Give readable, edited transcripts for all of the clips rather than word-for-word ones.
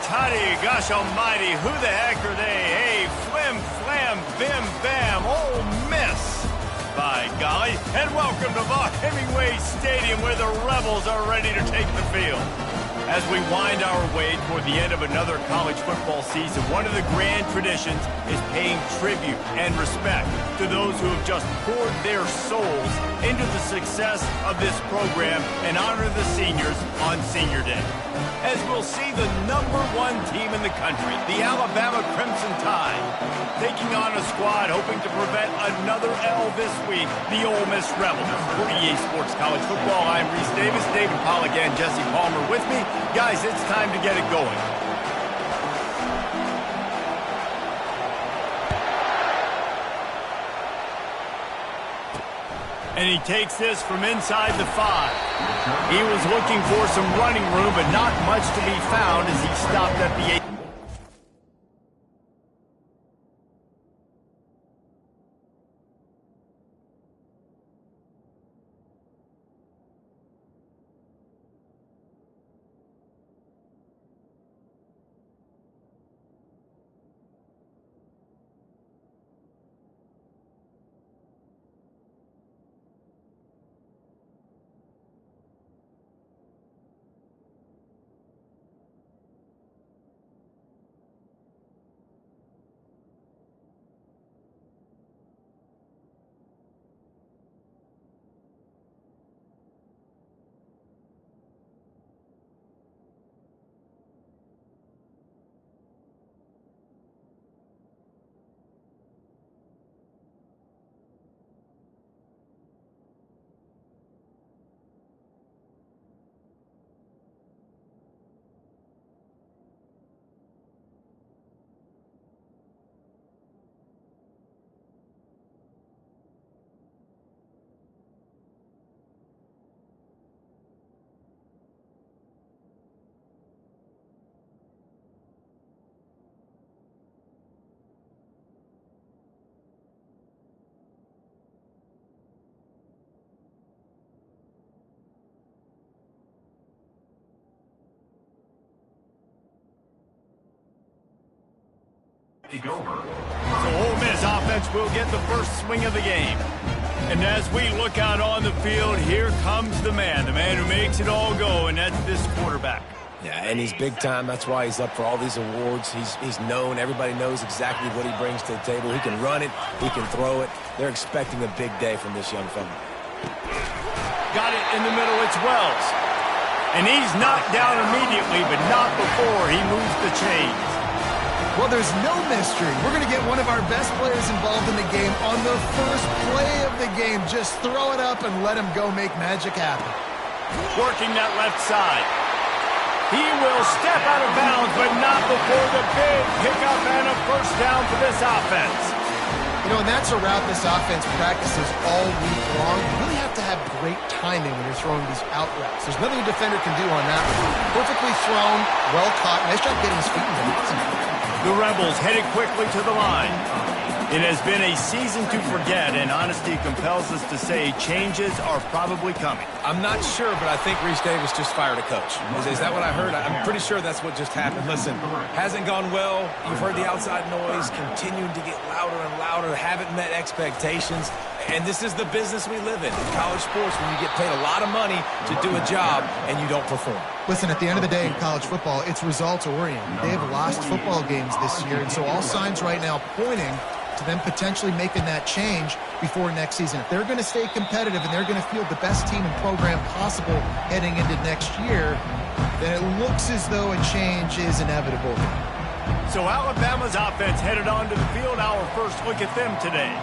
Tutty, gosh almighty, who the heck are they? Hey, flim, flam, bim, bam, Ole Miss. By golly, and welcome to Hemingway Stadium where the Rebels are ready to take the field. As we wind our way toward the end of another college football season, one of the grand traditions is paying tribute and respect to those who have just poured their souls into the success of this program and honor the seniors on Senior Day. As we'll see the #1 team in the country, the Alabama Crimson Tide, taking on a squad hoping to prevent another L this week, the Ole Miss Rebels. For EA Sports College Football, I'm Reese Davis, David Pollack, and Jesse Palmer with me. Guys, it's time to get it going. And he takes this from inside the 5. He was looking for some running room, but not much to be found as he stopped at the 8. Take over. So Ole Miss offense will get the first swing of the game. And as we look out on the field, here comes the man who makes it all go, and that's this quarterback. Yeah, and he's big time. That's why he's up for all these awards. He's known. Everybody knows exactly what he brings to the table. He can run it. He can throw it. They're expecting a big day from this young fella. Got it in the middle. It's Wells. And he's knocked down immediately, but not before he moves the chains. Well, there's no mystery. We're going to get one of our best players involved in the game on the first play of the game. Just throw it up and let him go make magic happen. Working that left side. He will step out of bounds, but not before the big pickup and a first down for this offense. You know, and that's a route this offense practices all week long. You really have to have great timing when you're throwing these out routes. There's nothing a defender can do on that one. Perfectly thrown, well caught. Nice job getting his feet in the The Rebels headed quickly to the line. It has been a season to forget, and honesty compels us to say changes are probably coming. I'm not sure, but I think Reese Davis just fired a coach. Is that what I heard? I'm pretty sure that's what just happened. Listen, hasn't gone well. You've heard the outside noise, continuing to get louder and louder, haven't met expectations. And this is the business we live in college sports, when you get paid a lot of money to do a job and you don't perform. Listen, at the end of the day in college football, it's results-oriented. They've lost football games this year, and so all signs right now pointing to them potentially making that change before next season. If they're going to stay competitive and they're going to field the best team and program possible heading into next year, then it looks as though a change is inevitable. So Alabama's offense headed onto the field. Our first look at them today.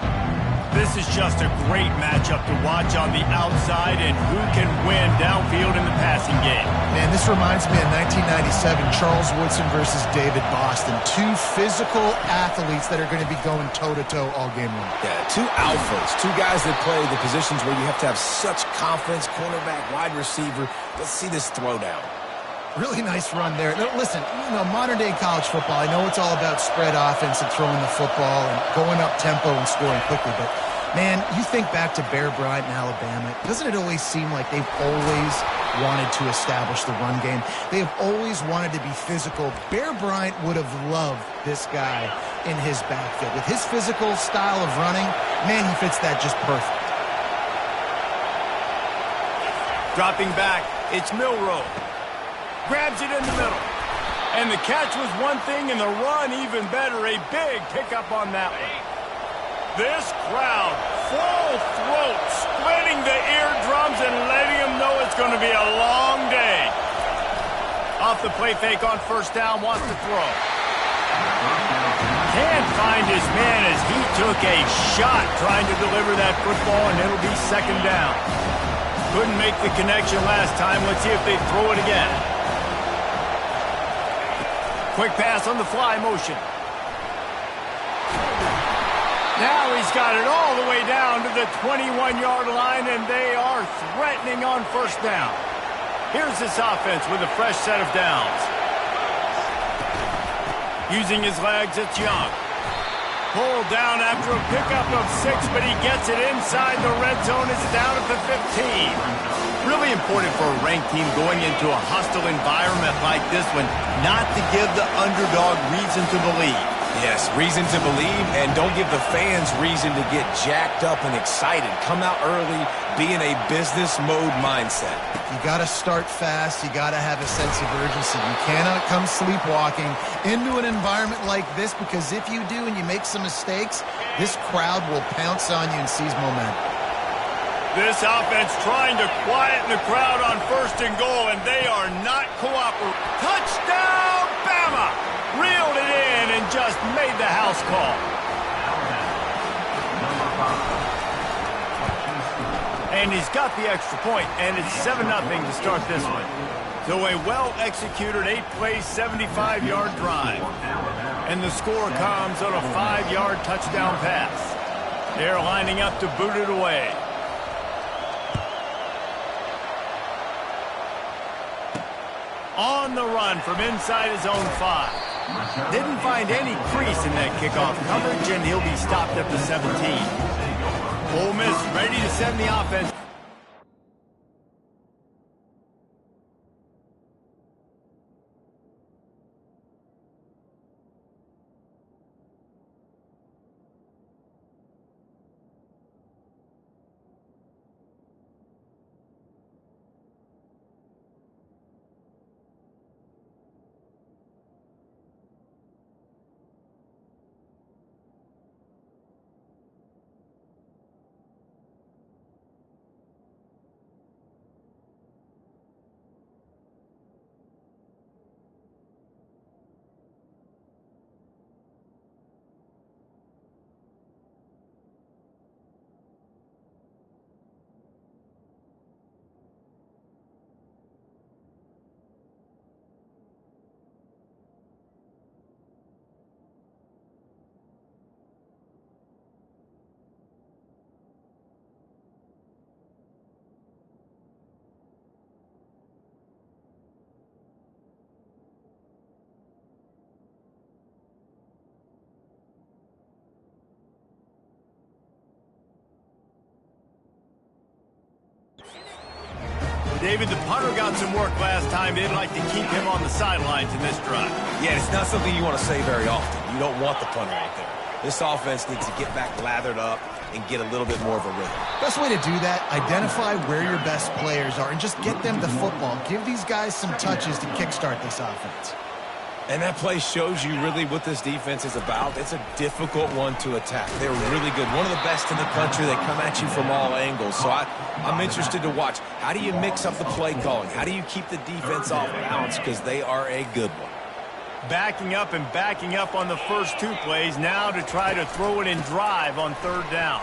This is just a great matchup to watch on the outside, and who can win downfield in the passing game. Man, this reminds me of 1997, Charles Woodson versus David Boston. Two physical athletes that are going to be going toe-to-toe all game long. Yeah, two alphas, two guys that play the positions where you have to have such confidence, cornerback, wide receiver. Let's see this throwdown. Really nice run there. Now, listen, you know, modern-day college football, I know it's all about spread offense and throwing the football and going up tempo and scoring quickly, but Man, you think back to Bear Bryant in Alabama, doesn't it always seem like they've always wanted to establish the run game? They have always wanted to be physical. Bear Bryant would have loved this guy in his backfield. With his physical style of running, man, he fits that just perfect. Dropping back, it's Milroe. Grabs it in the middle. And the catch was one thing, and the run even better. A big pickup on that one. This crowd, full throat, splitting the eardrums and letting them know it's going to be a long day. Off the play fake on first down, wants to throw. Can't find his man as he took a shot trying to deliver that football, and it'll be second down. Couldn't make the connection last time. Let's see if they throw it again. Quick pass on the fly motion. Now he's got it all the way down to the 21-yard line, and they are threatening on first down. Here's this offense with a fresh set of downs. Using his legs, it's Young. Pulled down after a pickup of 6, but he gets it inside the red zone. It's down at the 15. Really important for a ranked team going into a hostile environment like this one, not to give the underdog reason to believe. Yes, reason to believe, and don't give the fans reason to get jacked up and excited. Come out early, be in a business mode mindset. You got to start fast. You got to have a sense of urgency. You cannot come sleepwalking into an environment like this, because if you do and you make some mistakes, this crowd will pounce on you and seize momentum. This offense trying to quieten the crowd on first and goal, and they are not cooperating. Touchdown, Bama! Reeled it in and just made the house call. And he's got the extra point, and it's 7-0 to start this one. So a well-executed 8-play, 75-yard drive. And the score comes on a 5-yard touchdown pass. They're lining up to boot it away. On the run from inside his own 5. Didn't find any crease in that kickoff coverage, and he'll be stopped at the 17. Ole Miss ready to send the offense. David, the punter got some work last time. They'd like to keep him on the sidelines in this drive. Yeah, it's not something you want to say very often. You don't want the punter out there. This offense needs to get back lathered up and get a little bit more of a rhythm. Best way to do that, identify where your best players are and just get them the football. Give these guys some touches to kickstart this offense. And that play shows you really what this defense is about. It's a difficult one to attack. They're really good. One of the best in the country. They come at you from all angles. So I'm interested to watch. How do you mix up the play calling? How do you keep the defense off balance? Because they are a good one. Backing up and backing up on the first 2 plays. Now to try to throw it in drive on third down.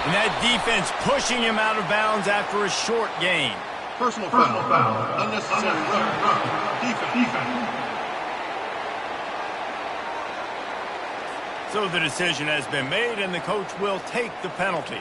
And that defense pushing him out of bounds after a short gain. Personal foul. Unnecessary run. Defense. So the decision has been made, and the coach will take the penalty.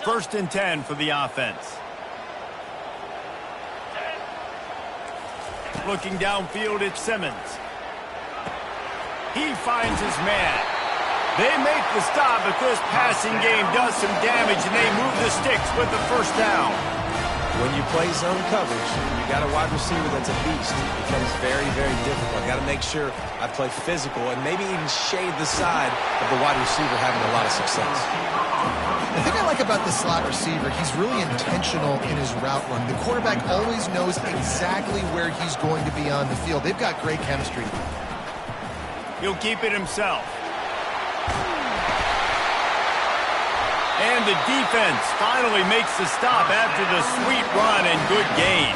First and 10 for the offense. Looking downfield, it's Simmons. He finds his man. They make the stop, but this passing game does some damage, and they move the sticks with the first down. When you play zone coverage, you got a wide receiver that's a beast. It becomes very, very difficult. Got to make sure I play physical and maybe even shade the side of the wide receiver having a lot of success. The thing I like about the slot receiver, he's really intentional in his route run. The quarterback always knows exactly where he's going to be on the field. They've got great chemistry. He'll keep it himself. And the defense finally makes the stop after the sweet run and good gain.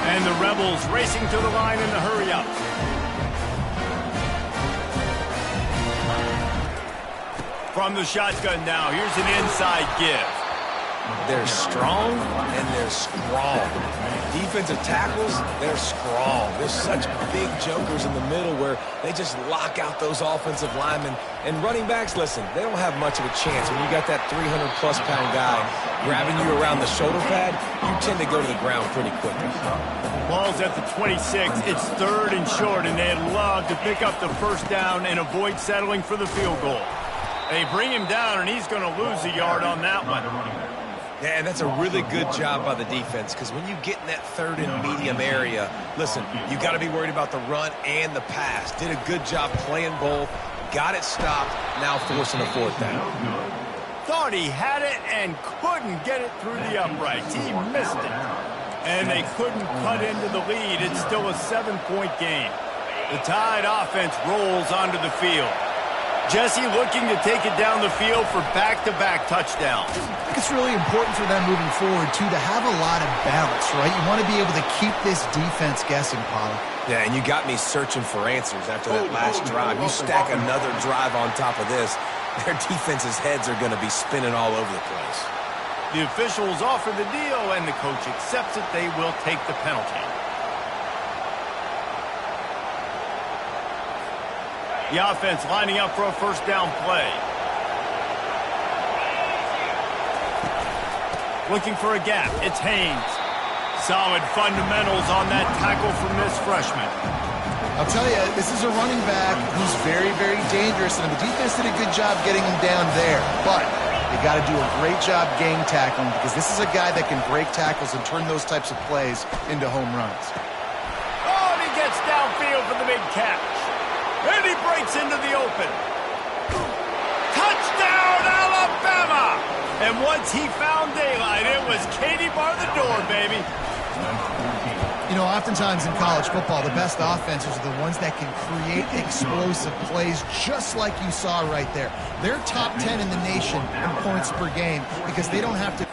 And the Rebels racing to the line in the hurry-up. From the shotgun now, here's an inside give. They're strong and they're strong. Defensive tackles, they're strong. There's such big jokers in the middle where they just lock out those offensive linemen. And running backs, listen, they don't have much of a chance. When you got that 300-plus pound guy grabbing you around the shoulder pad, you tend to go to the ground pretty quickly. Ball's at the 26. It's third and short, and they'd love to pick up the first down and avoid settling for the field goal. They bring him down, and he's going to lose a yard on that one. Yeah, and that's a really good job by the defense, because when you get in that third and medium area, listen, you got to be worried about the run and the pass. Did a good job playing both, got it stopped, now forcing a fourth down. Thought he had it and couldn't get it through the uprights. He missed it. And they couldn't cut into the lead. It's still a 7-point game. The Tide offense rolls onto the field. Jesse looking to take it down the field for back-to-back touchdowns. I think it's really important for them moving forward, too, to have a lot of balance, right? You want to be able to keep this defense guessing, Pollock. Yeah, and you got me searching for answers after that last drive. You stack another drive on top of this, their defense's heads are going to be spinning all over the place. The officials offer the deal, and the coach accepts it. They will take the penalty. The offense lining up for a first down play. Looking for a gap. It's Haynes. Solid fundamentals on that tackle from this freshman. I'll tell you, this is a running back who's very, very dangerous, and the defense did a good job getting him down there. But you got to do a great job game tackling, because this is a guy that can break tackles and turn those types of plays into home runs. Oh, and he gets downfield for the big catch. And he breaks into the open. Touchdown, Alabama! And once he found daylight, it was Katie bar the door, baby. You know, oftentimes in college football, the best offenses are the ones that can create explosive plays, just like you saw right there. They're top 10 in the nation in points per game because they don't have to.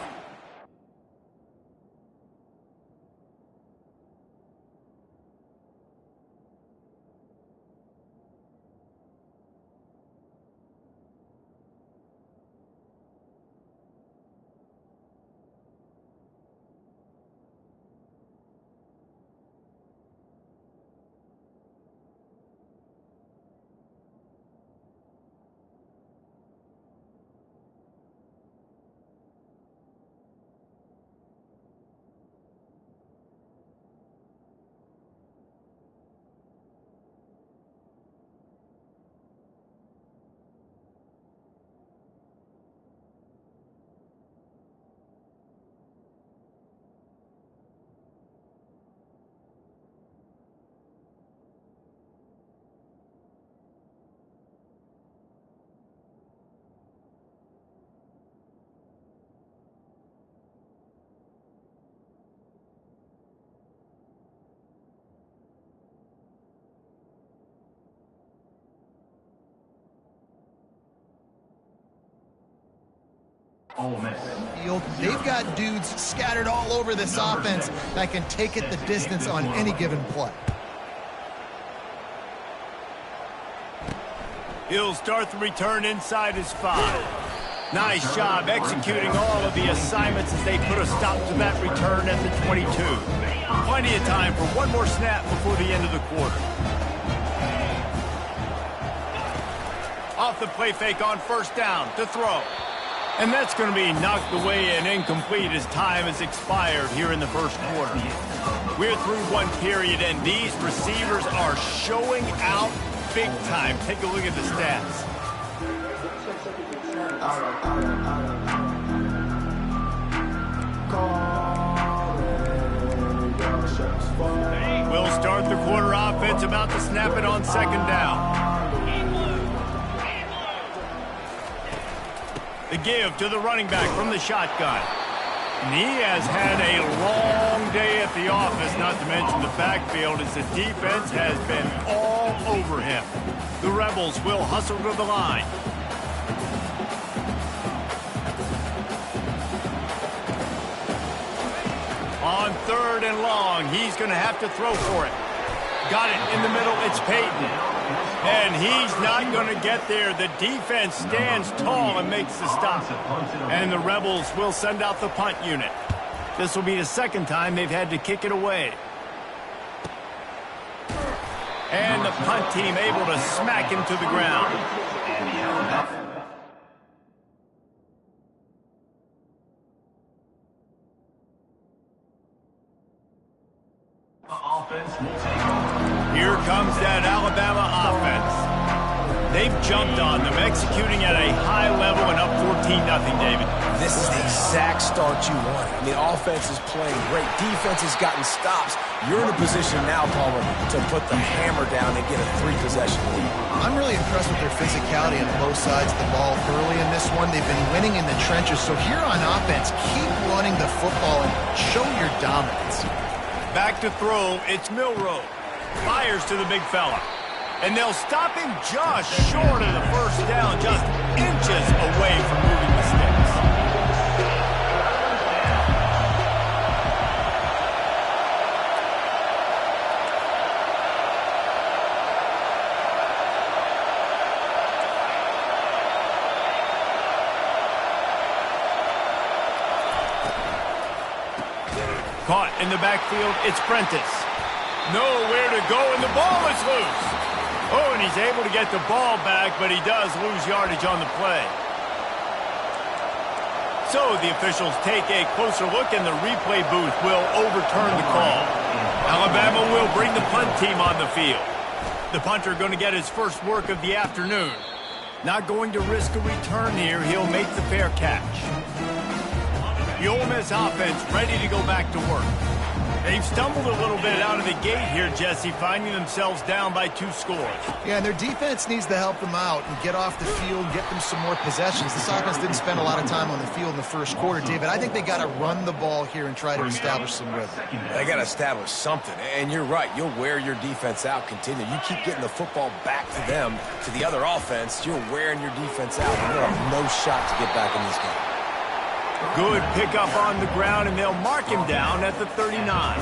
They've got dudes scattered all over this offense that can take it the distance on any given play. He'll start the return inside his 5. Nice job executing all of the assignments as they put a stop to that return at the 22. Plenty of time for one more snap before the end of the quarter. Off the play fake on first down to throw. And that's going to be knocked away and incomplete as time has expired here in the first quarter. We're through one period, and these receivers are showing out big time. Take a look at the stats. We'll start the quarter offense about to snap it on second down. The give to the running back from the shotgun. And he has had a long day at the office, not to mention the backfield, as the defense has been all over him. The Rebels will hustle to the line. On third and long, he's going to have to throw for it. Got it in the middle, it's Peyton. And he's not going to get there. The defense stands tall and makes the stop. And the Rebels will send out the punt unit. This will be the second time they've had to kick it away. And the punt team able to smack him to the ground. Here comes that Alabama offense. They've jumped on them, executing at a high level and up 14-0, David. This is the exact start you wanted. I mean, offense is playing great. Defense has gotten stops. You're in a position now, Palmer, to put the hammer down and get a 3-possession lead. I'm really impressed with their physicality on both sides of the ball early in this one. They've been winning in the trenches. So here on offense, keep running the football and show your dominance. Back to throw, it's Milroe. Fires to the big fella. And they'll stop him just short of the first down, just inches away from moving the sticks. Caught in the backfield, it's Prentice. Nowhere to go, and the ball is loose. Oh, and he's able to get the ball back, but he does lose yardage on the play. So the officials take a closer look, and the replay booth will overturn the call. Alabama will bring the punt team on the field. The punter going to get his first work of the afternoon. Not going to risk a return here. He'll make the fair catch. The Ole Miss offense ready to go back to work. They've stumbled a little bit out of the gate here, Jesse, finding themselves down by 2 scores. Yeah, and their defense needs to help them out and get off the field, get them some more possessions. This offense didn't spend a lot of time on the field in the first quarter, David. I think they got to run the ball here and try to establish some rhythm. They got to establish something, and you're right. You'll wear your defense out, continue. You keep getting the football back to them, to the other offense, you're wearing your defense out, and you'll have no shot to get back in this game. Good pickup on the ground, and they'll mark him down at the 39.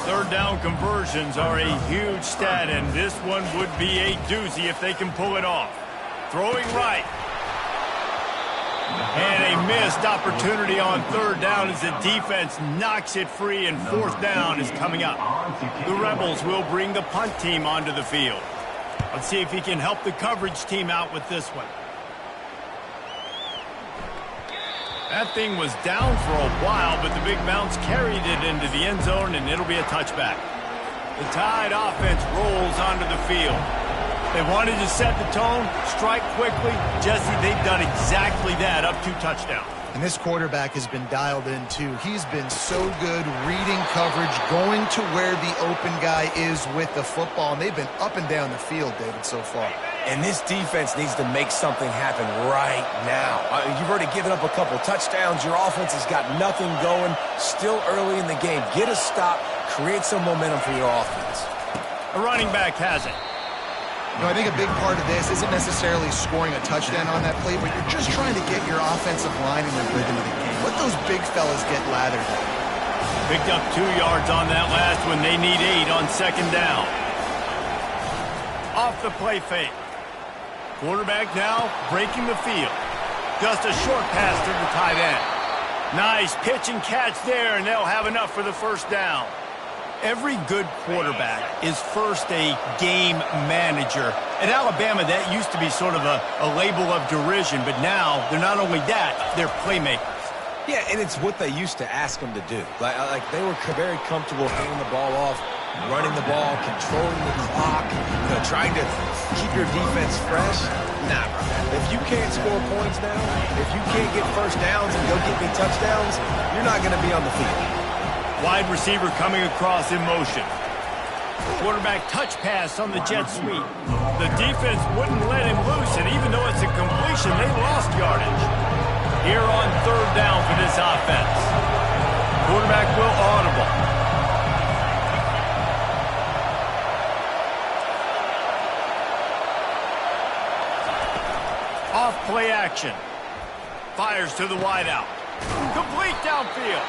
Third down conversions are a huge stat, and this one would be a doozy if they can pull it off. Throwing right. And a missed opportunity on third down as the defense knocks it free, and fourth down is coming up. The Rebels will bring the punt team onto the field. Let's see if he can help the coverage team out with this one. That thing was down for a while, but the big bounce carried it into the end zone, and it'll be a touchback. The Tide offense rolls onto the field. They wanted to set the tone, strike quickly. Jesse, they've done exactly that, up 2 touchdowns. And this quarterback has been dialed in, too. He's been so good reading coverage, going to where the open guy is with the football, and they've been up and down the field, David, so far. And this defense needs to make something happen right now. You've already given up a couple touchdowns. Your offense has got nothing going. Still early in the game. Get a stop. Create some momentum for your offense. A running back has it. I think a big part of this isn't necessarily scoring a touchdown on that play, but you're just trying to get your offensive line in the rhythm of the game. Let those big fellas get lathered up. Picked up 2 yards on that last one. They need 8 on second down. Off the play fake. Quarterback now breaking the field. Just a short pass to the tight end. Nice pitch and catch there, and they'll have enough for the first down. Every good quarterback is first a game manager. At Alabama, that used to be sort of a label of derision, but now they're not only that, they're playmakers. Yeah, and it's what they used to ask them to do. Like they were very comfortable handing the ball off, running the ball, controlling the clock, trying to keep your defense fresh. Nah, bro. If you can't score points now, if you can't get first downs and go get me touchdowns, you're not going to be on the field. Wide receiver coming across in motion. Quarterback touch pass on the jet sweep. The defense wouldn't let him loose, and even though it's a completion, they lost yardage. Here on third down for this offense. Quarterback will audible. Off play action. Fires to the wideout. Complete downfield.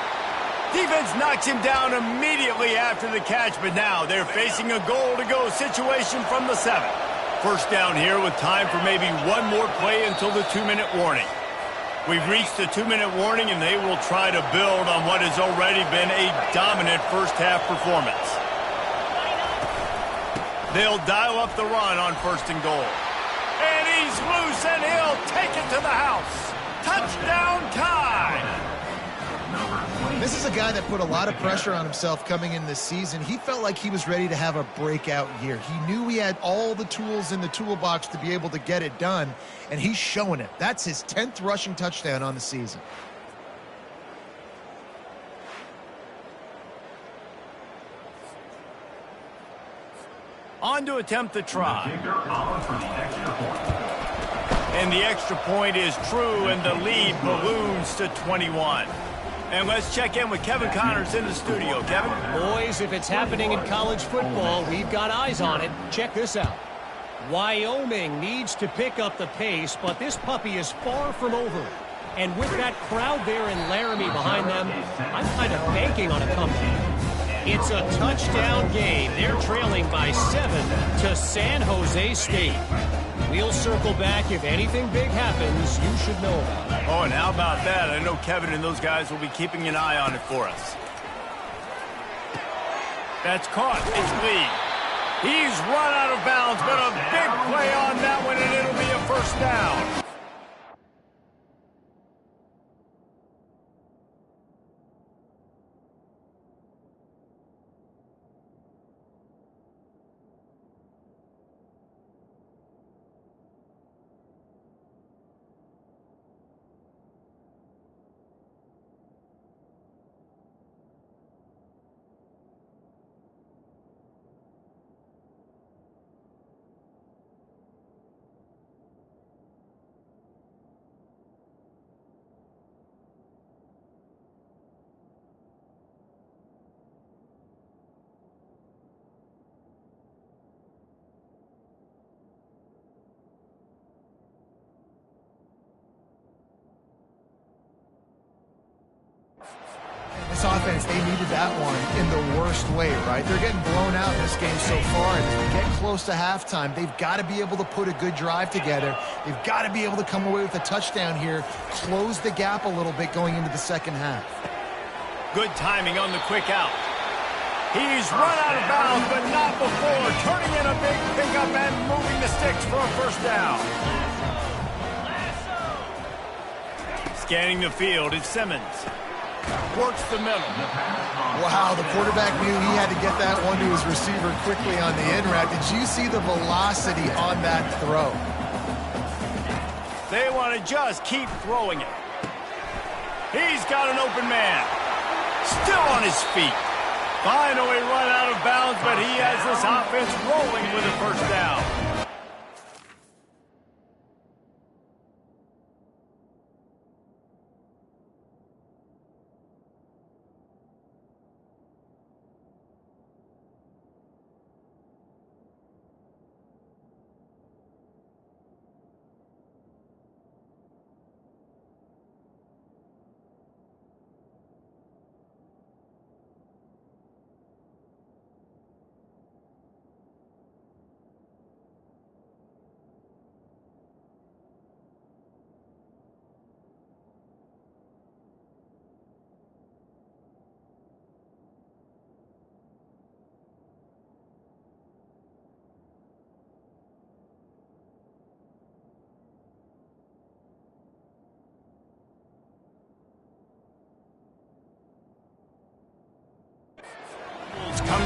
Defense knocks him down immediately after the catch, but now they're facing a goal-to-go situation from the 7. First down here with time for maybe one more play until the 2-minute warning. We've reached the 2-minute warning, and they will try to build on what has already been a dominant first-half performance. They'll dial up the run on first and goal. And he's loose, and he'll take it to the house. Touchdown time! This is a guy that put a lot of pressure on himself coming in this season. He felt like he was ready to have a breakout year. He knew he had all the tools in the toolbox to be able to get it done, and he's showing it. That's his 10th rushing touchdown on the season. On to attempt the try. And the extra point is true, and the lead balloons to 21. And let's check in with Kevin Connors in the studio. Kevin? Boys, if it's happening in college football, we've got eyes on it. Check this out. Wyoming needs to pick up the pace, but this puppy is far from over it. And with that crowd there in Laramie behind them, I'm kind of banking on a comeback. It's a touchdown game. They're trailing by 7 to San Jose State. We'll circle back. If anything big happens, you should know about it. Oh, and how about that? I know Kevin and those guys will be keeping an eye on it for us. That's caught. It's Lee. He's run out of bounds, but a big play on that one, and it'll be a first down. This offense, they needed that one in the worst way, right? They're getting blown out in this game so far, and as we get close to halftime, they've got to be able to put a good drive together. They've got to be able to come away with a touchdown here, close the gap a little bit going into the second half. Good timing on the quick out. He's run out of bounds, but not before. Turning in a big pickup and moving the sticks for a first down. Scanning the field is Simmons. Works the middle. Wow, the quarterback knew he had to get that one to his receiver quickly on the in route. Did you see the velocity on that throw? They want to just keep throwing it. He's got an open man. Still on his feet. Finally run out of bounds, but he has this offense rolling with a first down.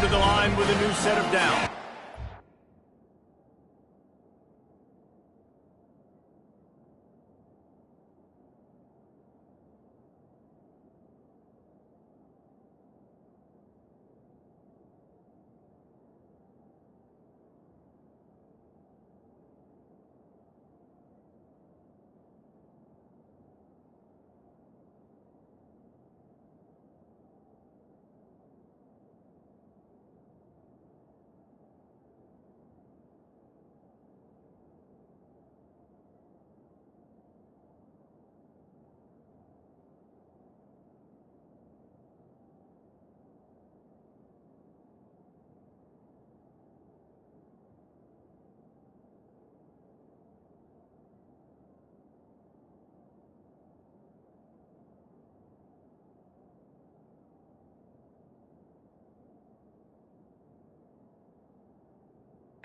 to the line with a new set of downs.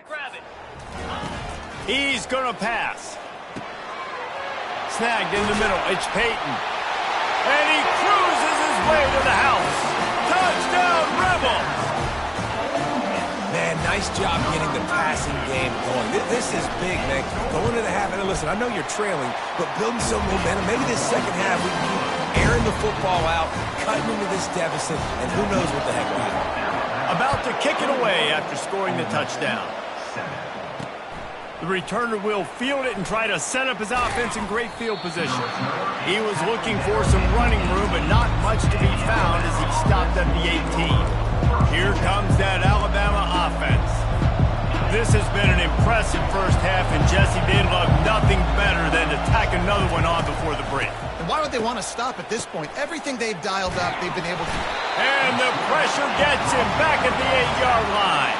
Grab it. He's going to pass. Snagged in the middle. It's Peyton. And he cruises his way to the house. Touchdown, Rebels! Man, nice job getting the passing game going. This is big, man. Going to the half. And listen, I know you're trailing, but building some momentum. Maybe this second half we can keep airing the football out, cutting into this deficit, and who knows what the heck will happen. About to kick it away after scoring the touchdown. The returner will field it and try to set up his offense in great field position. He was looking for some running room, but not much to be found as he stopped at the 18. Here comes that Alabama offense. This has been an impressive first half, and Jesse, they'd love nothing better than to tack another one on before the break. And why would they want to stop at this point? Everything they've dialed up, they've been able to. And the pressure gets him back at the 8-yard line.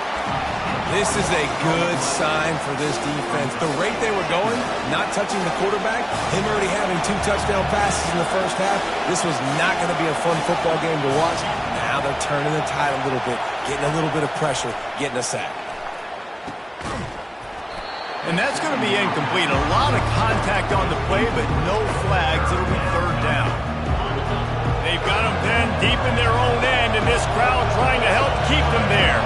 This is a good sign for this defense. The rate they were going, not touching the quarterback, him already having 2 touchdown passes in the first half, this was not going to be a fun football game to watch. Now they're turning the tide a little bit, getting a little bit of pressure, getting a sack. And that's going to be incomplete. A lot of contact on the play, but no flags. It'll be third down. They've got them then deep in their own end, and this crowd trying to help keep them there.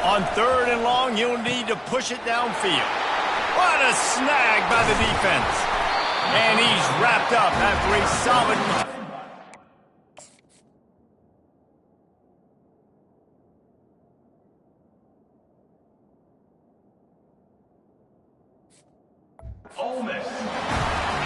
On 3rd and long, he'll need to push it downfield. What a snag by the defense. And he's wrapped up after a solid run.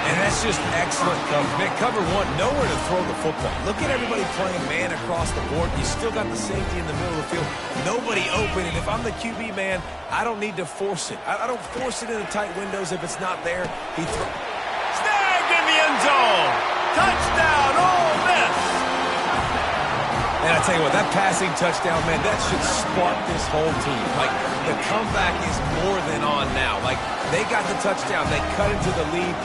And that's just excellent coverage. Man, cover 1, nowhere to throw the football. Look at everybody playing man across the board. You still got the safety in the middle of the field. Nobody open, and if I'm the QB man, I don't need to force it. I don't force it in the tight windows if it's not there. He snagged in the end zone. Touchdown, Ole Miss. And I tell you what, that passing touchdown, man, that should spark this whole team. Like, the comeback is more than on now. Like, they got the touchdown. They cut into the lead.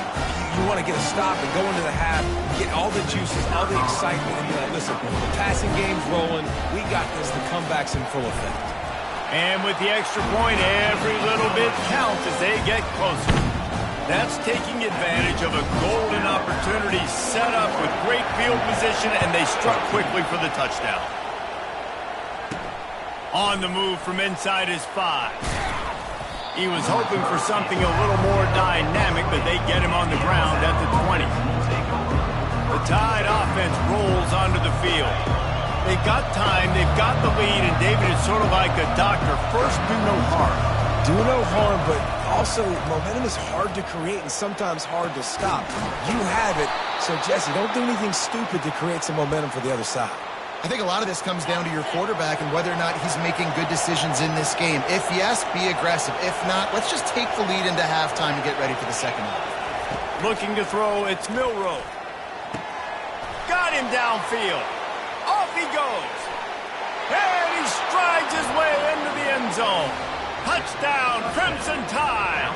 You want to get a stop and go into the half, get all the juices, all the excitement, and be like, listen, the passing game's rolling. We got this. The comeback's in full effect. And with the extra point, every little bit counts as they get closer. That's taking advantage of a golden opportunity set up with great field position, and they struck quickly for the touchdown. On the move from inside his 5. He was hoping for something a little more dynamic, but they get him on the ground at the 20. The Tide offense rolls onto the field. They've got time, they've got the lead, and David is sort of like a doctor. First, do no harm. Do no harm, but also momentum is hard to create and sometimes hard to stop. You have it, so Jesse, don't do anything stupid to create some momentum for the other side. I think a lot of this comes down to your quarterback and whether or not he's making good decisions in this game. If yes, be aggressive. If not, let's just take the lead into halftime and get ready for the second half. Looking to throw, it's Milroe. Got him downfield. Off he goes. And he strides his way into the end zone. Touchdown, Crimson Tide.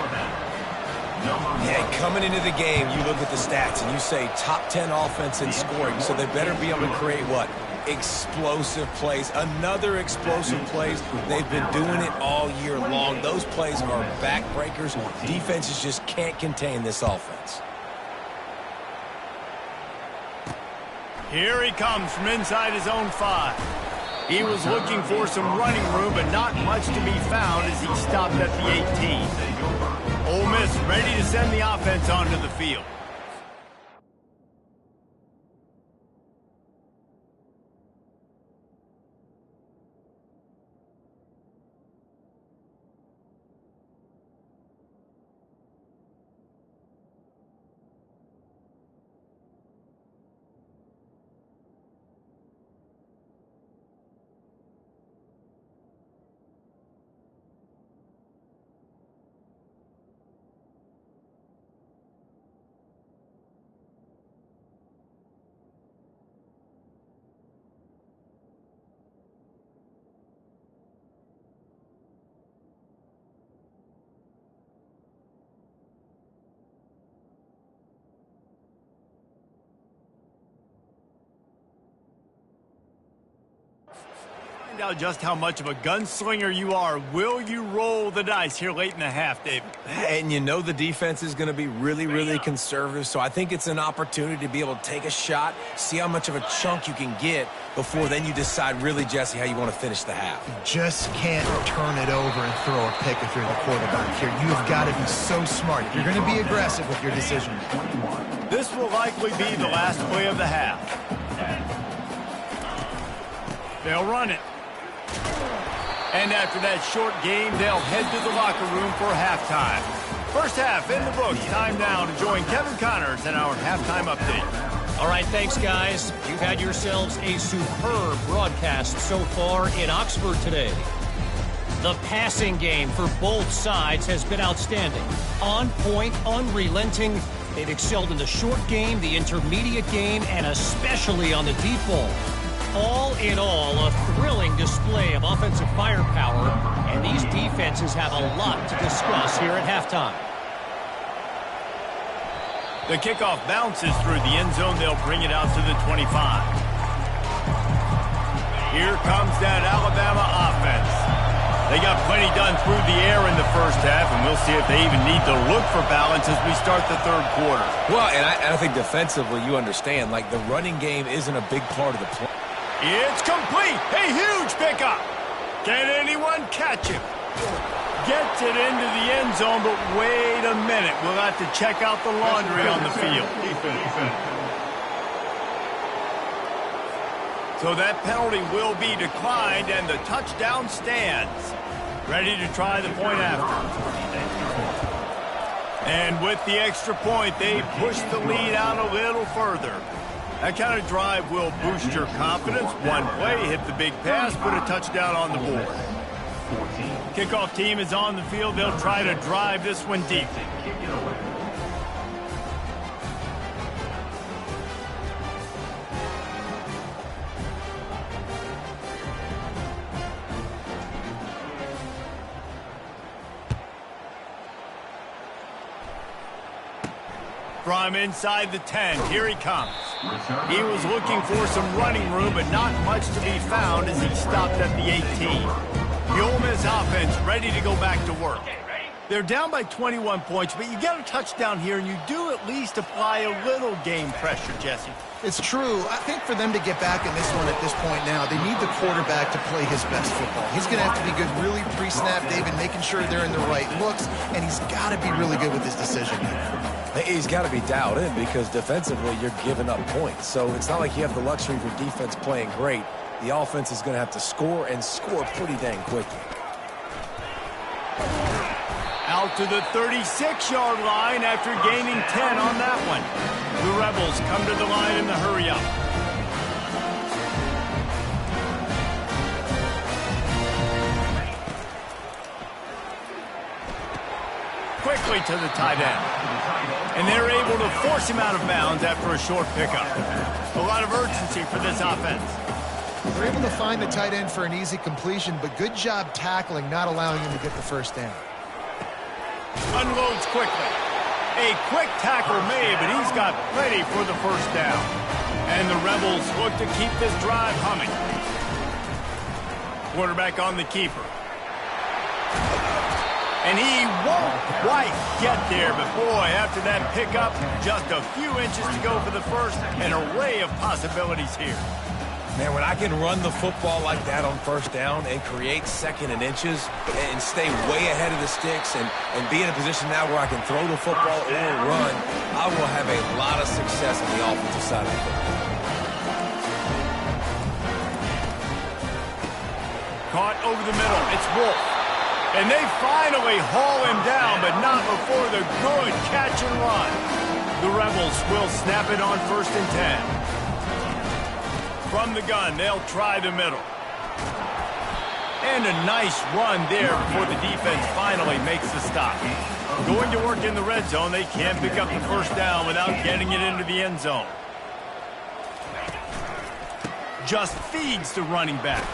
Yeah, coming into the game, you look at the stats and you say top 10 offense in scoring, so they better be able to create what? Explosive plays. Another explosive plays. They've been doing it all year long. Those plays are backbreakers. Defenses just can't contain this offense. Here he comes from inside his own 5. He was looking for some running room, but not much to be found as he stopped at the 18. Ole Miss ready to send the offense onto the field. Find out just how much of a gunslinger you are. Will you roll the dice here late in the half, David? And you know the defense is going to be really, really conservative, so I think it's an opportunity to be able to take a shot, see how much of a chunk you can get before then you decide really, Jesse, how you want to finish the half. You just can't turn it over and throw a pick if you're the quarterback here. You have got to be so smart. You're going to be aggressive with your decision. This will likely be the last play of the half. They'll run it. And after that short game, they'll head to the locker room for halftime. First half in the books. Time now to join Kevin Connors in our halftime update. All right, thanks, guys. You've had yourselves a superb broadcast so far in Oxford today. The passing game for both sides has been outstanding. On point, unrelenting. They've excelled in the short game, the intermediate game, and especially on the deep ball. All in all, a thrilling display of offensive firepower, and these defenses have a lot to discuss here at halftime. The kickoff bounces through the end zone. They'll bring it out to the 25. Here comes that Alabama offense. They got plenty done through the air in the first half, and we'll see if they even need to look for balance as we start the third quarter. Well, and I think defensively, you understand, like the running game isn't a big part of the play. It's complete. A huge pickup. Can anyone catch him? Gets it into the end zone, but wait a minute. We'll have to check out the laundry on the field. So that penalty will be declined, and the touchdown stands. Ready to try the point after. And with the extra point, they push the lead out a little further. That kind of drive will boost your confidence. One play, hit the big pass, put a touchdown on the board. Kickoff team is on the field. They'll try to drive this one deep. From inside the 10, here he comes. He was looking for some running room, but not much to be found as he stopped at the 18. The Ole Miss offense ready to go back to work. They're down by 21 points, but you get a touchdown here, and you do at least apply a little game pressure, Jesse. It's true. I think for them to get back in this one at this point now, they need the quarterback to play his best football. He's going to have to be good really pre-snap, David, making sure they're in the right looks, and he's got to be really good with his decision. He's got to be dialed in because defensively you're giving up points. So it's not like you have the luxury of your defense playing great. The offense is going to have to score and score pretty dang quickly. Out to the 36-yard line after gaining 10 on that one. The Rebels come to the line in the hurry-up. Quickly to the tight end. And they're able to force him out of bounds after a short pickup. A lot of urgency for this offense. They're able to find the tight end for an easy completion, but good job tackling, not allowing him to get the first down. Unloads quickly. A quick tackle made, but he's got plenty for the first down. And the Rebels look to keep this drive humming. Quarterback on the keeper. And he won't quite get there, but boy, after that pickup, just a few inches to go for the first, an array of possibilities here. Man, when I can run the football like that on first down and create second and inches and stay way ahead of the sticks and be in a position now where I can throw the football or run, I will have a lot of success on the offensive side of the football. Caught over the middle. It's Wolf. And they finally haul him down, but not before the good catch and run. The Rebels will snap it on 1st and 10. From the gun, they'll try the middle. And a nice run there before the defense finally makes the stop. Going to work in the red zone, they can't pick up the first down without getting it into the end zone. Just feeds the running back.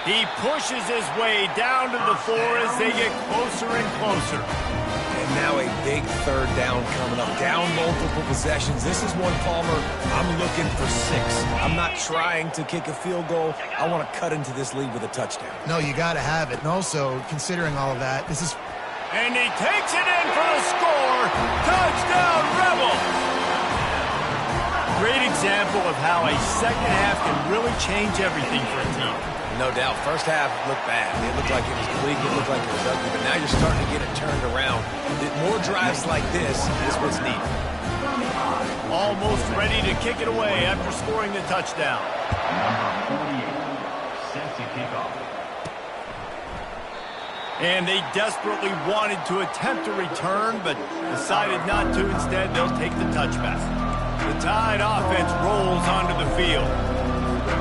He pushes his way down to the floor as they get closer and closer. And now a big third down coming up. Down multiple possessions. This is one, Palmer, I'm looking for 6. I'm not trying to kick a field goal. I want to cut into this lead with a touchdown. No, you got to have it. And also, considering all of that, this is... And he takes it in for the score. Touchdown, Rebels! Great example of how a second half can really change everything for a team. No doubt. First half looked bad. It looked like it was bleak. It looked like it was ugly. But now you're starting to get it turned around. More drives like this is what's needed. Almost ready to kick it away after scoring the touchdown. Number 48, set to kick off. And they desperately wanted to attempt a return, but decided not to. Instead, they'll take the touchback. The Tide offense rolls onto the field.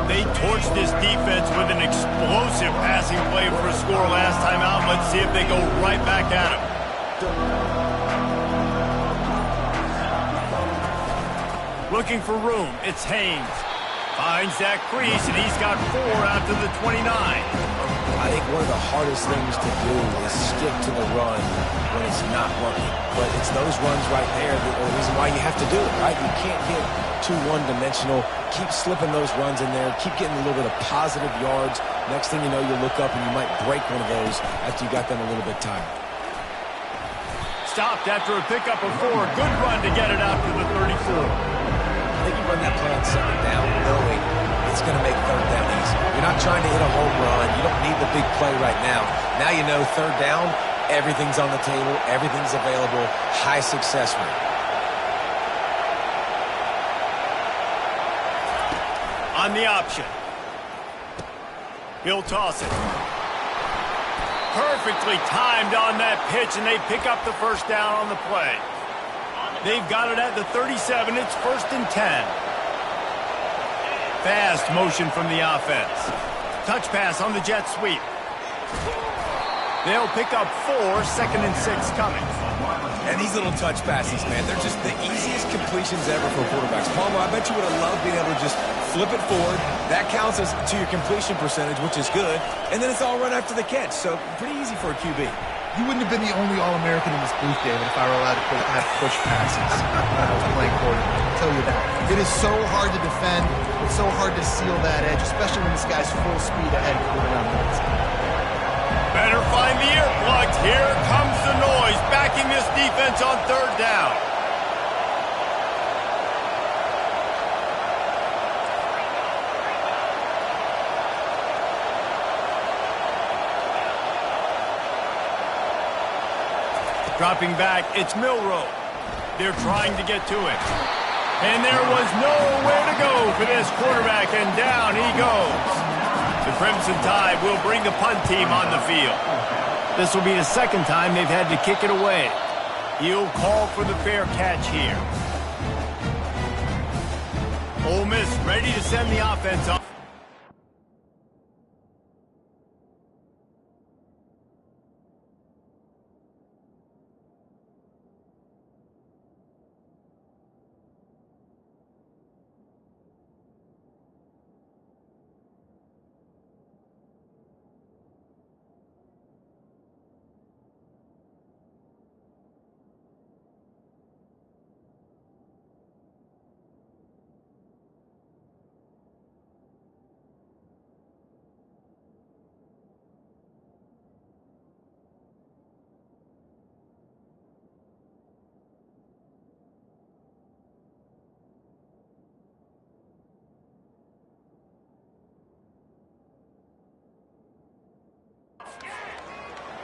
They torched this defense with an explosive passing play for a score last time out. Let's see if they go right back at him. Looking for room, it's Haynes. Finds that crease, and he's got 4 out to the 29. I think one of the hardest things to do is stick to the run when it's not working. But it's those runs right there that are the reason why you have to do it, right? You can't get too one-dimensional. Keep slipping those runs in there. Keep getting a little bit of positive yards. Next thing you know, you'll look up and you might break one of those after you got them a little bit tired. Stopped after a pickup of 4. Good run to get it out to the 34. I think you run that play on second down knowing it's going to make third down easy. You're not trying to hit a home run. You don't need the big play right now. Now you know third down, everything's on the table, everything's available, high success rate. On the option. He'll toss it. Perfectly timed on that pitch, and they pick up the first down on the play. They've got it at the 37. It's 1st and 10. Fast motion from the offense. Touch pass on the jet sweep. They'll pick up 4, 2nd and 6 coming. And these little touch passes, man, they're just the easiest completions ever for quarterbacks. Palmer, I bet you would have loved being able to just flip it forward. That counts as to your completion percentage, which is good. And then it's all run after the catch. So pretty easy for a QB. You wouldn't have been the only All-American in this booth, David, if I were allowed to have push passes when I was playing quarterback. I'll tell you that. It is so hard to defend. It's so hard to seal that edge, especially when this guy's full speed ahead coming around the outside. Better find the earplugs. Here comes the noise, backing this defense on third down. Dropping back, it's Milroe. They're trying to get to it. And there was nowhere to go for this quarterback, and down he goes. The Crimson Tide will bring the punt team on the field. This will be the second time they've had to kick it away. He'll call for the fair catch here. Ole Miss ready to send the offense up.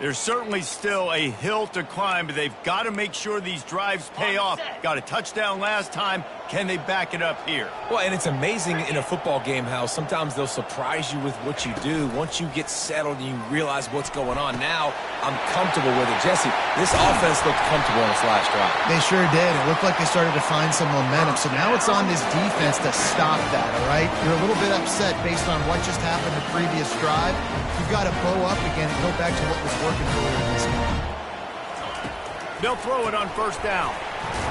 There's certainly still a hill to climb, but they've got to make sure these drives pay off. Got a touchdown last time. Can they back it up here? Well, and it's amazing in a football game how sometimes they'll surprise you with what you do. Once you get settled and you realize what's going on, now I'm comfortable with it. Jesse, this offense looked comfortable on its last drive. They sure did. It looked like they started to find some momentum. So now it's on this defense to stop that, all right? You're a little bit upset based on what just happened the previous drive. You've got to bow up again and go back to what was working earlier in this game. They'll throw it on first down.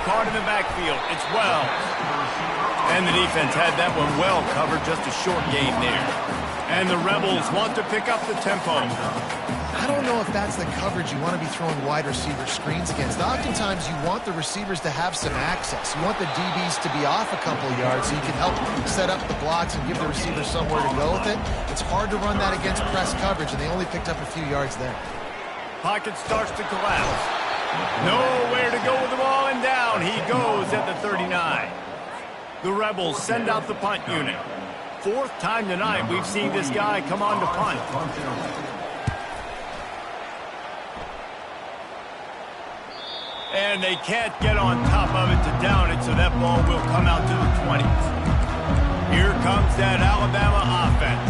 Caught in the backfield. It's Wells. And the defense had that one well covered. Just a short game there. And the Rebels want to pick up the tempo. I don't know if that's the coverage you want to be throwing wide receiver screens against. Oftentimes, you want the receivers to have some access. You want the DBs to be off a couple of yards so you can help set up the blocks and give the receiver somewhere to go with it. It's hard to run that against press coverage, and they only picked up a few yards there. Pocket starts to collapse. Nowhere to go with the ball, and down he goes at the 39. The Rebels send out the punt unit. Fourth time tonight we've seen this guy come on to punt. And they can't get on top of it to down it, so that ball will come out to the 20s. Here comes that Alabama offense.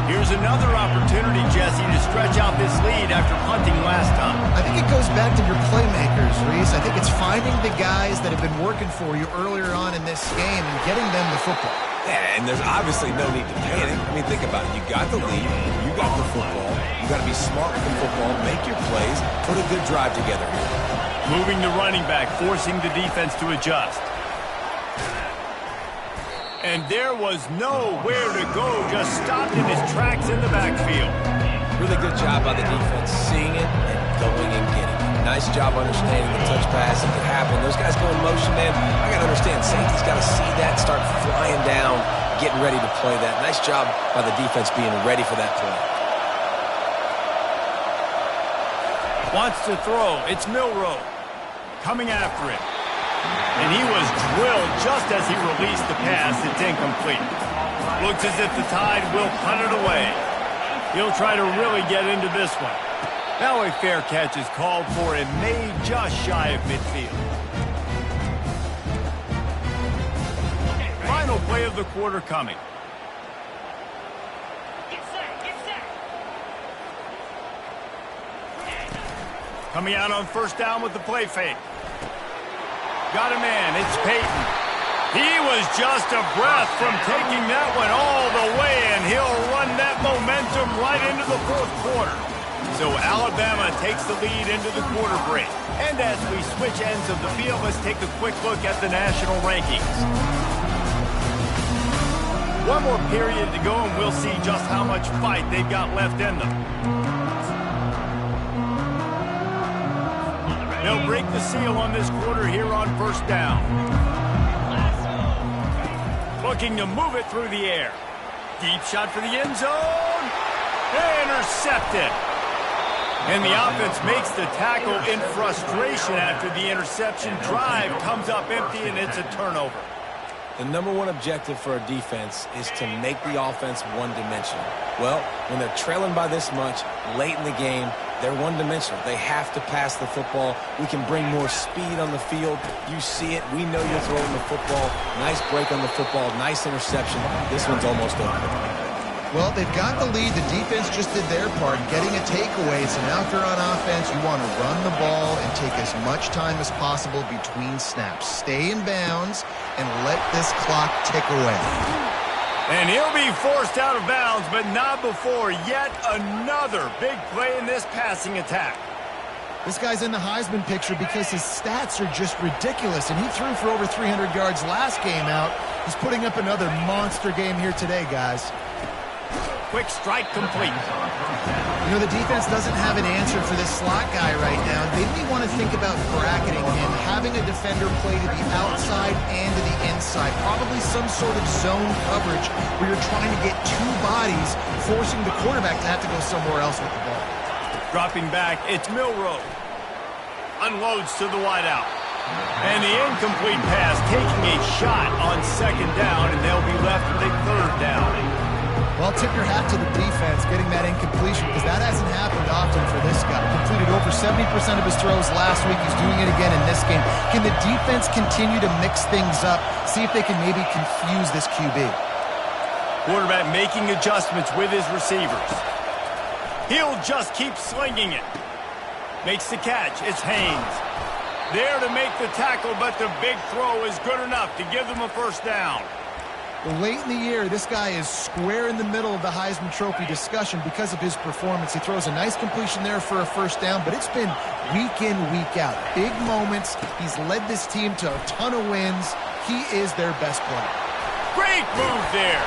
Here's another opportunity, Jesse, to stretch out this lead after punting last time. I think it goes back to your playmakers, Reese. I think it's finding the guys that have been working for you earlier on in this game and getting them the football. Yeah, and there's obviously no need to panic. I mean, think about it. You got the lead. You got the football. You got to be smart with the football. Make your plays. Put a good drive together here. Moving the running back, forcing the defense to adjust. And there was nowhere to go, just stopped in his tracks in the backfield. Really good job by the defense, seeing it and going and getting it. Nice job understanding the touch pass. It could happen. Those guys go in motion, man. I got to understand, safety's got to see that, start flying down, getting ready to play that. Nice job by the defense being ready for that play. Wants to throw. It's Milroe coming after it. And he was drilled just as he released the pass. It's incomplete. Looks as if the Tide will punt it away. He'll try to really get into this one. Now a fair catch is called for and made just shy of midfield. Final play of the quarter coming. Coming out on first down with the play fake. Got a man, it's Peyton. He was just a breath from taking that one all the way, and he'll run that momentum right into the fourth quarter. So Alabama takes the lead into the quarter break. And as we switch ends of the field, let's take a quick look at the national rankings. One more period to go, and we'll see just how much fight they've got left in them. They'll break the seal on this quarter here on first down. Looking to move it through the air. Deep shot for the end zone. Intercepted. And the offense makes the tackle in frustration after the interception. Drive comes up empty, and it's a turnover. The number one objective for a defense is to make the offense one-dimensional. Well, when they're trailing by this much late in the game, they're one-dimensional. They have to pass the football. We can bring more speed on the field. You see it. We know you're throwing the football. Nice break on the football. Nice interception. This one's almost over. Well, they've got the lead. The defense just did their part, getting a takeaway. So now if you're on offense, you want to run the ball and take as much time as possible between snaps. Stay in bounds and let this clock tick away. And he'll be forced out of bounds, but not before yet another big play in this passing attack. This guy's in the Heisman picture because his stats are just ridiculous, and he threw for over 300 yards last game out. He's putting up another monster game here today, guys. Quick strike complete. You know, the defense doesn't have an answer for this slot guy right now. They may want to think about bracketing him, having a defender play to the outside and to the inside. Probably some sort of zone coverage where you're trying to get two bodies, forcing the quarterback to have to go somewhere else with the ball. Dropping back, it's Milroe. Unloads to the wideout. And the incomplete pass taking a shot on second down, and they'll be left with a third down. Well, tip your hat to the defense getting that incompletion because that hasn't happened often for this guy. Completed over 70% of his throws last week. He's doing it again in this game. Can the defense continue to mix things up, see if they can maybe confuse this QB? Quarterback making adjustments with his receivers. He'll just keep slinging it. Makes the catch. It's Haynes. There to make the tackle, but the big throw is good enough to give them a first down. Well, late in the year, this guy is square in the middle of the Heisman Trophy discussion because of his performance. He throws a nice completion there for a first down, but it's been week in, week out. Big moments. He's led this team to a ton of wins. He is their best player. Great move there.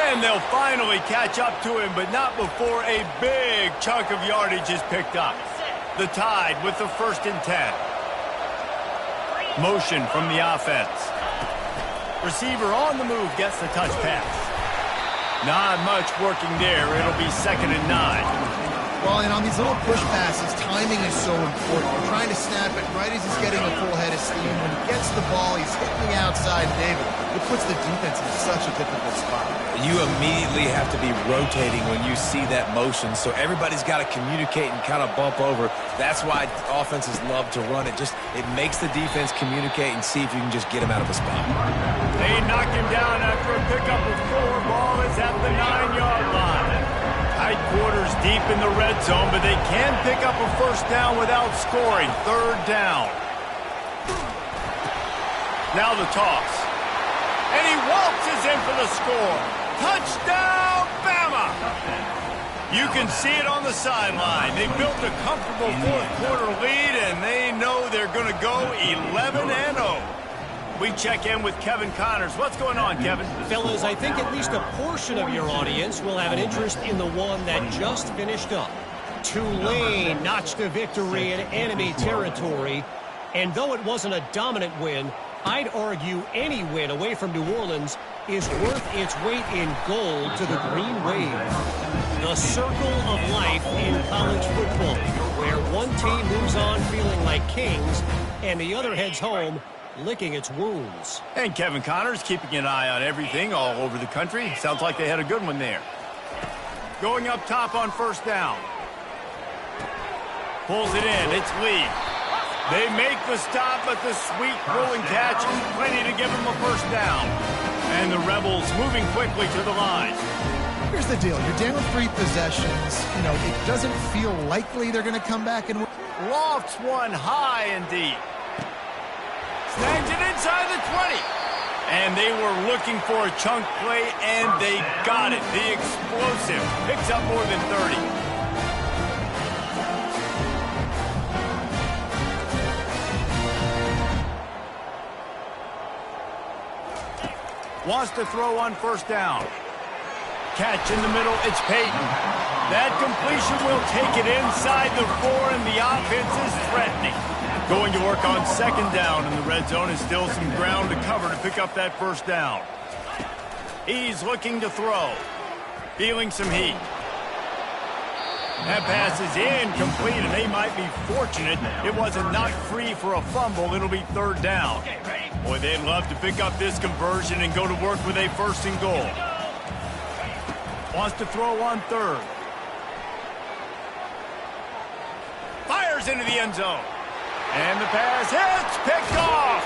And they'll finally catch up to him, but not before a big chunk of yardage is picked up. The Tide with the 1st and 10. Motion from the offense. Receiver on the move gets the touch pass. Not much working there. It'll be 2nd and 9. Well, and on these little push passes, timing is so important. You're trying to snap it right as he's getting a full head of steam. When he gets the ball, he's hitting the outside, David. It puts the defense in such a difficult spot. You immediately have to be rotating when you see that motion, so everybody's got to communicate and kind of bump over. That's why offenses love to run it. It makes the defense communicate and see if you can just get him out of a spot. They knock him down after a pickup of 4. Ball is at the 9-yard line. Tight quarters deep in the red zone, but they can pick up a first down without scoring. 3rd down. Now the toss. And he waltzes in for the score. Touchdown, Bama! You can see it on the sideline. They built a comfortable 4th-quarter lead, and they know they're going to go 11-0. We check in with Kevin Connors. What's going on, Kevin? Fellas, I think at least a portion of your audience will have an interest in the one that just finished up. Tulane notched a victory in enemy territory, and though it wasn't a dominant win, I'd argue any win away from New Orleans is worth its weight in gold to the Green Wave. The circle of life in college football, where one team moves on feeling like kings and the other heads home licking its wounds. And Kevin Connors keeping an eye on everything all over the country. Sounds like they had a good one there. Going up top on 1st down. Pulls it in. It's Lee. They make the stop, but the sweet rolling catch is plenty to give them a first down. And the Rebels moving quickly to the line. Here's the deal. You're down 3 possessions. You know, it doesn't feel likely they're going to come back and win. Lofts one high and deep. Snags it inside the 20. And they were looking for a chunk play, and they got it. The explosive picks up more than 30. Wants to throw on 1st down. Catch in the middle, it's Peyton. That completion will take it inside the 4, and the offense is threatening. Going to work on 2nd down in the red zone, and still some ground to cover to pick up that first down. He's looking to throw. Feeling some heat. That pass is incomplete, and they might be fortunate it wasn't knocked free for a fumble. It'll be 3rd down. Boy, they'd love to pick up this conversion and go to work with a 1st and goal. Wants to throw on 3rd. Fires into the end zone. And the pass hits, picked off.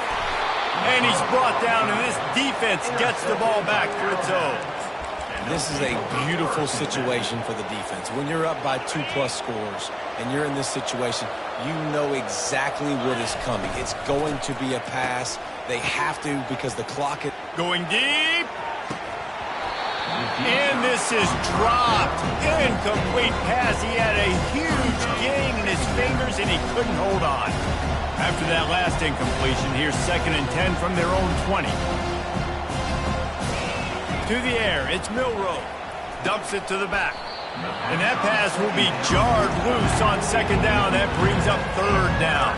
And he's brought down, and this defense gets the ball back for its own. This is a beautiful situation for the defense. When you're up by 2+ scores and you're in this situation, you know exactly what is coming. It's going to be a pass. They have to because the clock is going deep. And this is dropped. Incomplete pass. He had a huge gain in his fingers, and he couldn't hold on. After that last incompletion, here's 2nd and 10 from their own 20. To the air, it's Milroe. Dumps it to the back. And that pass will be jarred loose on 2nd down. That brings up 3rd down.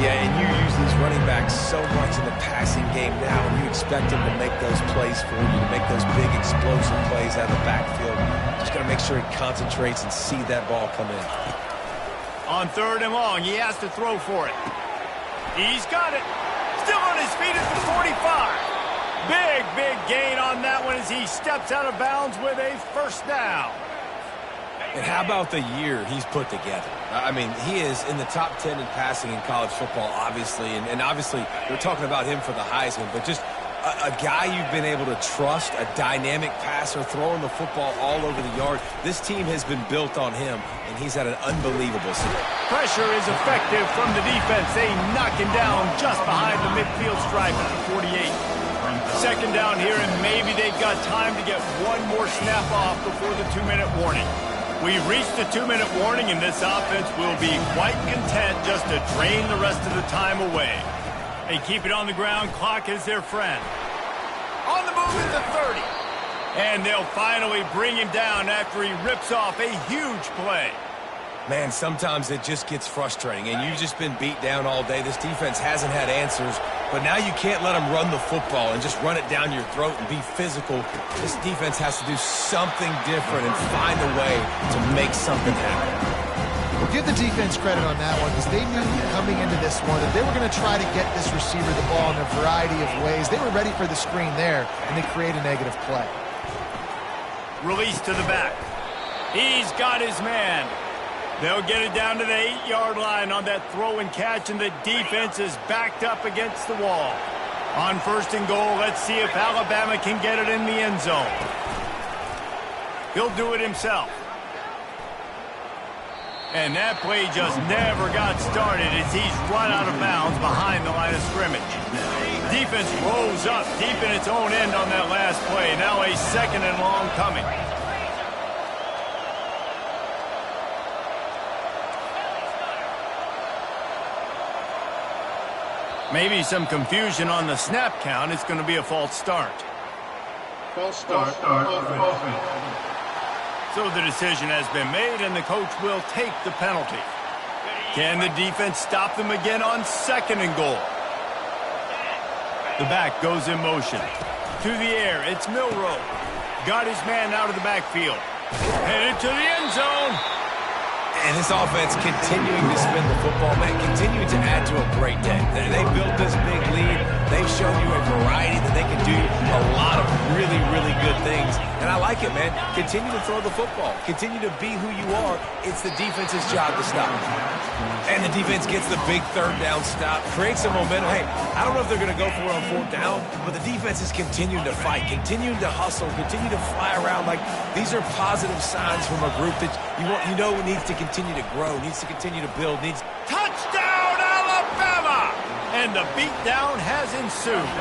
Yeah, and you use these running backs so much in the passing game now, and you expect them to make those plays for you, to make those big explosive plays out of the backfield. Just got to make sure he concentrates and see that ball come in. On 3rd and long, he has to throw for it. He's got it. Still on his feet at the 45. Big gain on that one as he steps out of bounds with a first down. And how about the year he's put together? I mean, he is in the top 10 in passing in college football, obviously. And obviously, we're talking about him for the Heisman. But just a guy you've been able to trust, a dynamic passer, throwing the football all over the yard. This team has been built on him, and he's had an unbelievable season. Pressure is effective from the defense. They knock him down just behind the midfield stripe at the 48. Second down here, and maybe they've got time to get one more snap off before the 2-minute warning. We've reached the 2-minute warning, and this offense will be quite content just to drain the rest of the time away. They keep it on the ground. Clock is their friend. On the move at the 30. And they'll finally bring him down after he rips off a huge play. Man, sometimes it just gets frustrating, and you've just been beat down all day. This defense hasn't had answers, but now you can't let them run the football and just run it down your throat and be physical. This defense has to do something different and find a way to make something happen. Well, give the defense credit on that one because they knew coming into this one that they were going to try to get this receiver the ball in a variety of ways. They were ready for the screen there, and they create a negative play. Release to the back. He's got his man. They'll get it down to the 8-yard line on that throw and catch, and the defense is backed up against the wall. On first and goal, let's see if Alabama can get it in the end zone. He'll do it himself. And that play just never got started as he's run out of bounds behind the line of scrimmage. Defense rolls up deep in its own end on that last play. Now a second and long coming. Maybe some confusion on the snap count. It's going to be a false start. False start. Offense. So the decision has been made, and the coach will take the penalty. Can the defense stop them again on second and goal? The back goes in motion. To the air, it's Milroe. Got his man out of the backfield. Headed to the end zone. And this offense continuing to spin the football, man, continuing to add to a great day. They built this big lead. They've shown you a variety that they can do a lot of really, really good things. And I like it, man. Continue to throw the football. Continue to be who you are. It's the defense's job to stop. And the defense gets the big third down stop, creates some momentum. Hey, I don't know if they're going to go for it on fourth down, but the defense is continuing to fight, continuing to hustle, continue to fly around. Like, these are positive signs from a group that you know needs to continue to grow, needs to continue to build, needs... Touchdown, Alabama! And the beatdown has ensued.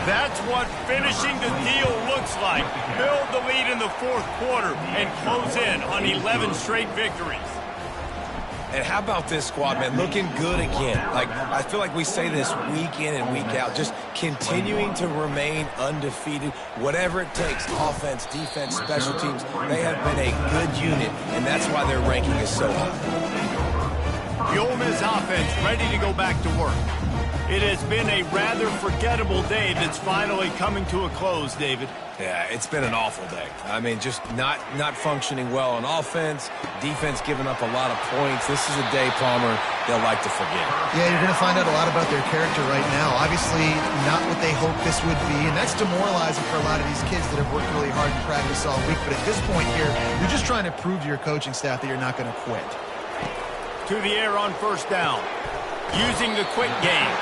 That's what finishing the deal looks like. Build the lead in the fourth quarter and close in on 11 straight victories. And how about this squad, man? Looking good again. Like, I feel like we say this week in and week out, just continuing to remain undefeated, whatever it takes, offense, defense, special teams. They have been a good unit, and that's why their ranking is so high. The Ole Miss offense ready to go back to work. It has been a rather forgettable day that's finally coming to a close, David. Yeah, it's been an awful day. I mean, just not functioning well on offense, defense giving up a lot of points. This is a day, Palmer, they'll like to forget. Yeah, you're going to find out a lot about their character right now. Obviously, not what they hoped this would be, and that's demoralizing for a lot of these kids that have worked really hard in practice all week. But at this point here, you're just trying to prove to your coaching staff that you're not going to quit. To the air on first down, using the quick game.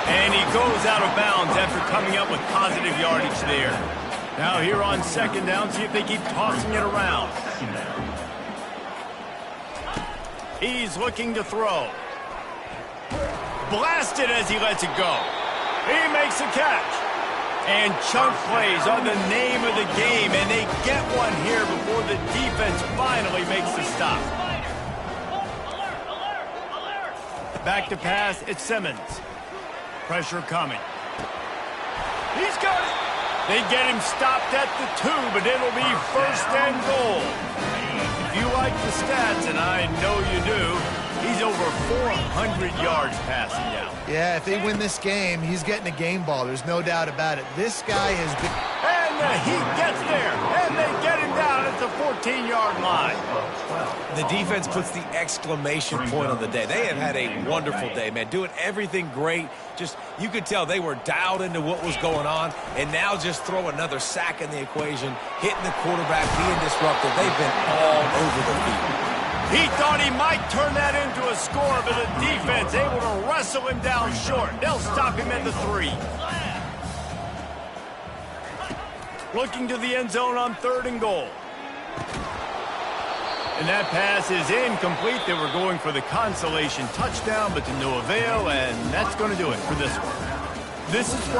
And he goes out of bounds after coming up with positive yardage there. Now here on second down, see if they keep tossing it around. He's looking to throw. Blasted as he lets it go. He makes a catch. And chunk plays are the name of the game, and they get one here before the defense finally makes the stop. Back to pass, it's Simmons. Pressure coming. He's got it. They get him stopped at the 2, but it'll be first and goal. If you like the stats, and I know you do, he's over 400 yards passing now. Yeah, if they win this game, he's getting a game ball. There's no doubt about it. This guy has been... And he gets there, and they get him down at the 14-yard line. The defense puts the exclamation point on the day. They have had a wonderful day, man, doing everything great. Just, you could tell they were dialed into what was going on, and now just throw another sack in the equation, hitting the quarterback, being disruptive. They've been all over the field. He thought he might turn that into a score, but the defense able to wrestle him down short. They'll stop him at the 3. Looking to the end zone on 3rd and goal. And that pass is incomplete. They were going for the consolation touchdown, but to no avail, and that's going to do it for this one. This is what